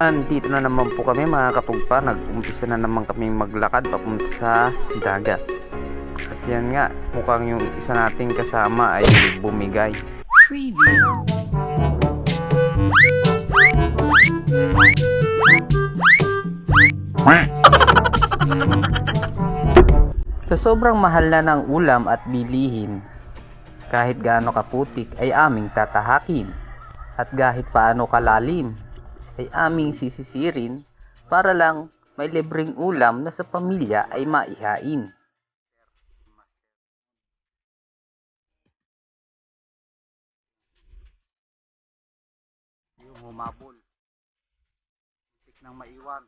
Andito na naman po kami mga katugpa. Nag-umpisa na naman kami maglakad papunta sa dagat. At yan nga, mukhang yung isa nating kasama ay bumigay. Preview. Sa sobrang mahal na ng ulam at bilihin, kahit gaano kaputik ay aming tatahakin. At kahit paano kalalim, ay aming sisisirin para lang may libreng ulam na sa pamilya ay maihain. Yung humabol, tik nang maiwan.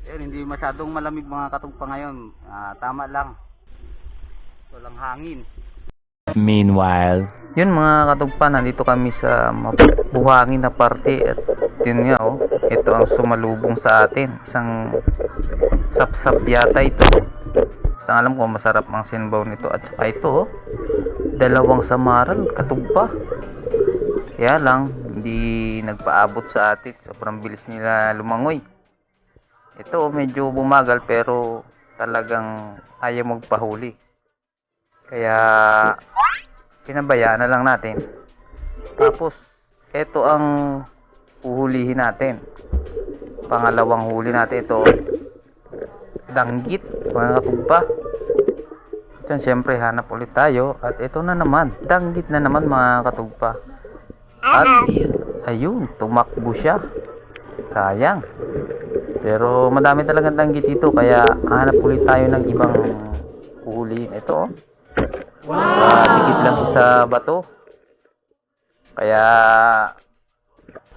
Hindi masyadong malamig mga katugpa ngayon. Tama lang. Walang hangin. Meanwhile, Yun mga katugpa, nandito kami sa mabuhangin na parte at yun nga ito ang sumalubong sa atin. Isang sapsap yata ito. Isang alam ko masarap ang sinbaw nito at saka ito dalawang samaral katugpa. Kaya lang hindi nagpaabot sa atin. Sobrang bilis nila lumangoy. Ito medyo bumagal pero talagang ayaw magpahuli. Kaya pinabayaan na lang natin. Tapos ito ang uhulihin natin. Pangalawang huli natin ito. Danggit mga katugpa. Diyan syempre hanap ulit tayo. At ito na naman. Danggit na naman mga katugpa. At ayun, tumakbo siya. Sayang. Pero madami talagang danggit dito kaya hanap ulit tayo ng ibang uhulihin. Ito dikit lang siya sa bato. Kaya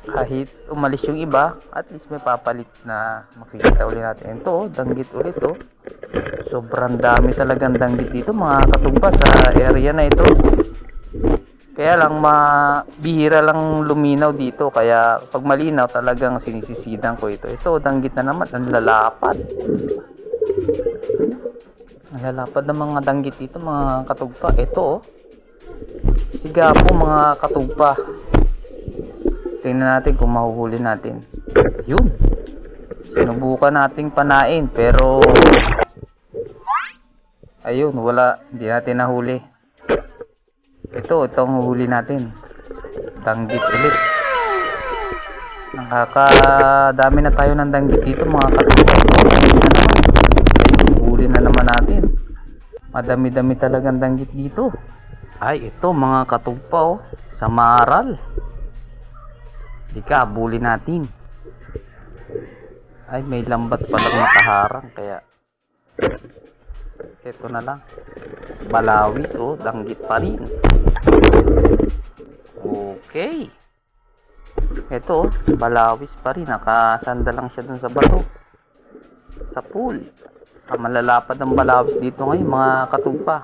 kahit umalis yung iba, at least may papalit na makikita ulit natin. Ito danggit ulit Sobrang dami talagang danggit dito mga katugpa sa area na ito. Kaya lang bihira lang luminaw dito, kaya pag malinaw talagang sinisisidan ko ito. Ito danggit na naman, ang lalapad. Ang lalapad ng mga danggit dito mga katugpa. Ito sigapo mga katugpa. Tingnan natin kung mahuhuli natin. Yun, sinubukan nating panain pero ayun, wala, hindi natin nahuli. Itong huli natin, danggit ulit. Nakakadami na tayo ng danggit dito mga katugpa. Huli na naman natin. Madami-dami talagang danggit dito. Ay ito mga katugpa samaral. Dika, huli natin. Ay may lambat palang nakaharang kaya ito na lang. Balawis danggit pa rin. Okay. Ito balawis pa rin. Nakasanda lang siya dun sa bato. Sa pool. Malalapad ang balawis dito ngayon mga katugpa.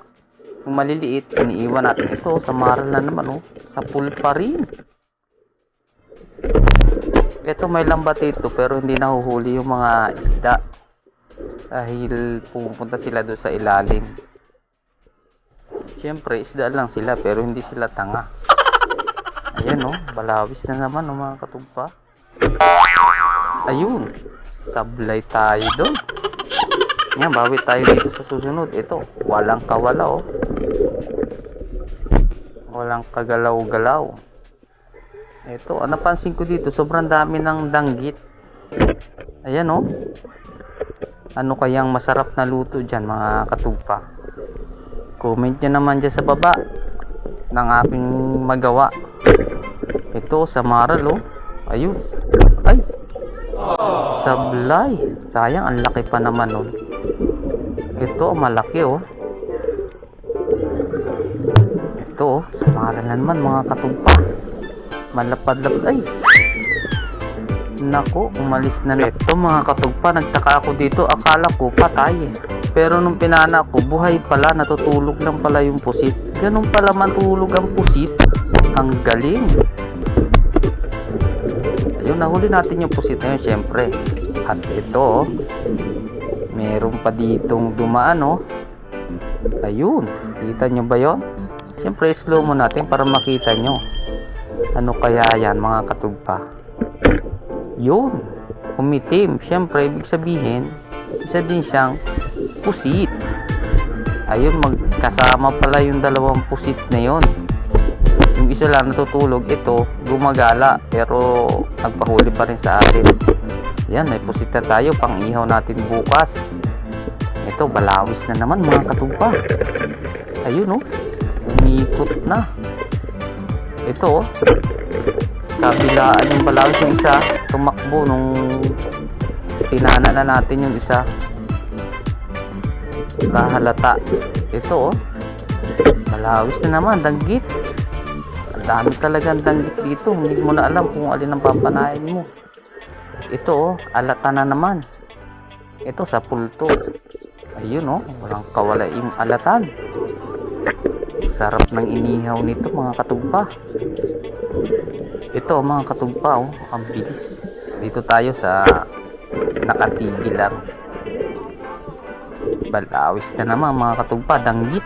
Yung maliliit, iniiwan natin ito. Sa maral na naman sa pool pa rin. Ito may lambat ito pero hindi nahuhuli yung mga isda. Dahil pupunta sila doon sa ilalim. Siyempre isda lang sila pero hindi sila tanga. Ayan balawis na naman mga katugpa. Ayun, sablay tayo doon. Yan, bawi tayo dito sa susunod. Ito, walang kawala walang kagalaw-galaw. Ito, napansin ko dito sobrang dami ng danggit. Ayan ano kayang masarap na luto dyan mga katugpa? Comment nyo naman dyan sa baba ng aking magawa. Ito sa maral ayun, ay sablay, sayang ang laki pa naman ito malaki ito sa maral na naman mga katugpa. Malapad-lapad, ay nako, umalis na ito mga katugpa. Nagtaka ako dito, akala ko patay pero nung pinana ko, buhay pala, natutulog lang pala yung pusit. Ganun pala matulog ang pusit. Ang galing. Ayun, nahuli natin yung pusit na yun syempre. At ito meron pa ditong dumaan ayun, kita nyo ba yun? Siyempre slow mo natin para makita nyo. Ano kaya yan mga katugpa? Yun, umitim. Siyempre ibig sabihin, isa din siyang pusit. Ayun, magkasama pala yung dalawang pusit na yon. Yung isa lang natutulog, ito gumagala pero nagpahuli pa rin sa atin. Yan, may pusit na tayo pang ihaw natin bukas. Ito, balawis na naman mga katugpa. Ayun oh, umikot na. Ito oh, kabilaan yung balawis, yung isa tumakbo nung tinana na natin yung isa. Kahalata. Ito oh, balawis na naman, danggit. Ang dami talagang danggit dito, hindi mo na alam kung alin ang papanain mo. Ito oh, alata na naman. Ito sa pulto. Ayun oh, walang kawala yung alatan. Sarap ng inihaw nito mga katugpa. Ito mga katugpa oh, ang bilis. Dito tayo sa nakatigil lang. Balawis na naman mga katugpa, danggit.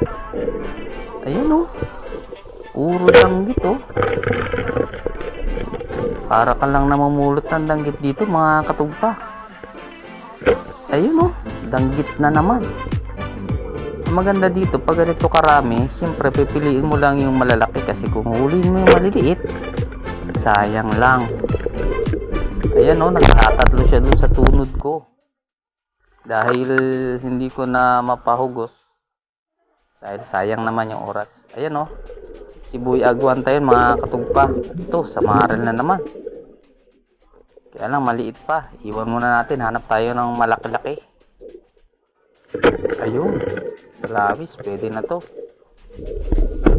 Ayun oh, puro danggit oh. Para ka lang namumulot ng danggit dito mga katugpa. Ayun oh, danggit na naman. Ang maganda dito, pag ganito karami, siyempre pipiliin mo lang yung malalaki kasi kung huliin mo yung maliliit, sayang lang. Ayan oh, nagtatatlo siya dun sa tunod ko. Dahil hindi ko na mapahugos. Dahil sayang naman yung oras. Ayan oh, sibuy agwan tayo mga katugpa. Ito, samaral na naman. Kaya lang maliit pa. Iwan muna natin, hanap tayo ng malaki-laki. Ayun, balawis, pwede na to.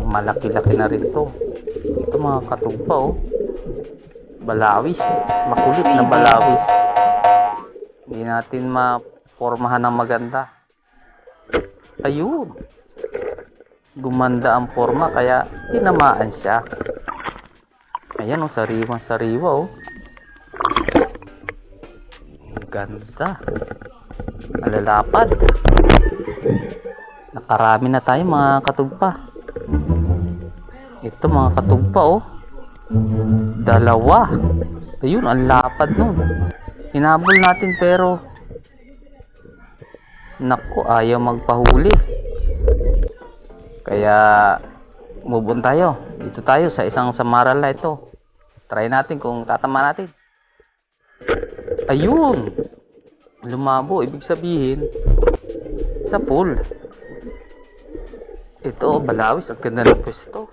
Malaki-laki na rin to. Ito mga katugpa oh, balawis, makulit na balawis. Hindi natin mapormahan ng maganda. Ayun, gumanda ang forma kaya tinamaan siya. Ayan oh, sariwang-sariwa oh. Ganda. Malalapad. Nakarami na tayo mga katugpa. Ito mga katugpa oh, dalawa. Ayun, ang lapad nun. Hinabol natin pero naku, ayaw magpahuli. Kaya move on tayo. Dito tayo sa isang samaral na ito. Try natin kung tatama natin. Ayun, lumabo, ibig sabihin sa pool. Ito, balawis, ang ganda ng pwesto.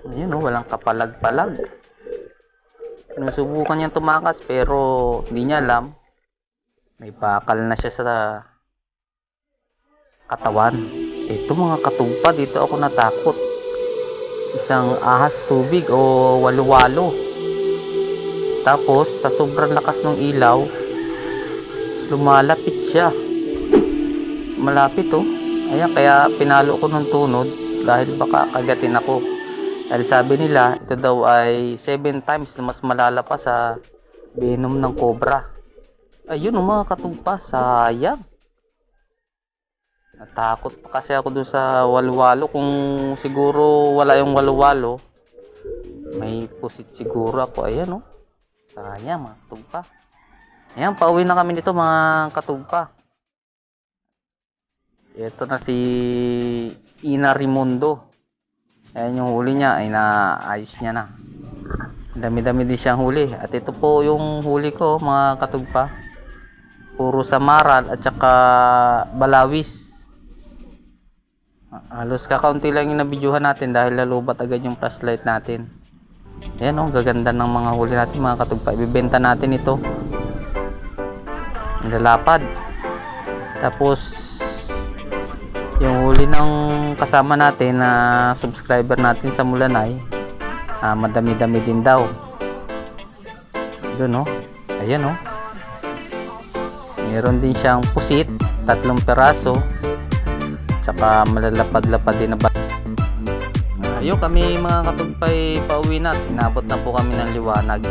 Ayun oh, walang kapalag-palag. Sinusubukan niyang tumakas pero hindi niya alam. May bakal na siya sa katawan. Ito mga katugpa, dito ako natakot. Isang ahas tubig o walo-walo. Tapos sa sobrang lakas ng ilaw, lumalapit siya. Malapit oh. Ayan, kaya pinalo ko ng tunod dahil baka kagatin ako. Dahil sabi nila, ito daw ay 7 times na mas malala pa sa venom ng cobra. Ayun oh, mga katugpa, sayang. Natakot pa kasi ako doon sa walwalo. Kung siguro wala yung walwalo, may pusit siguro ako. Ayan oh, sayang mga katugpa. Ayan, pauwi na kami nito mga katugpa. Ito na si Ina Raimundo. Ayan yung huli niya, ay naayos niya na. Dami-dami din siyang huli. At ito po yung huli ko mga katugpa. Puro samaral at saka balawis. Halos kakaunti lang yung nabidyuhan natin dahil lalubat agad yung flashlight natin. Ayan oh, gaganda ng mga huli natin mga katugpa. Ibibenta natin ito. Lalapad. Tapos yung huli ng kasama natin na subscriber natin sa Mulanay, madami-dami din daw. Doon oh. Ayan oh. Meron din siyang pusit, 3 peraso. Tsaka malalapad-lapad din na ayun, kami mga katugpay pauwi na. Inabot na po kami ng liwanag.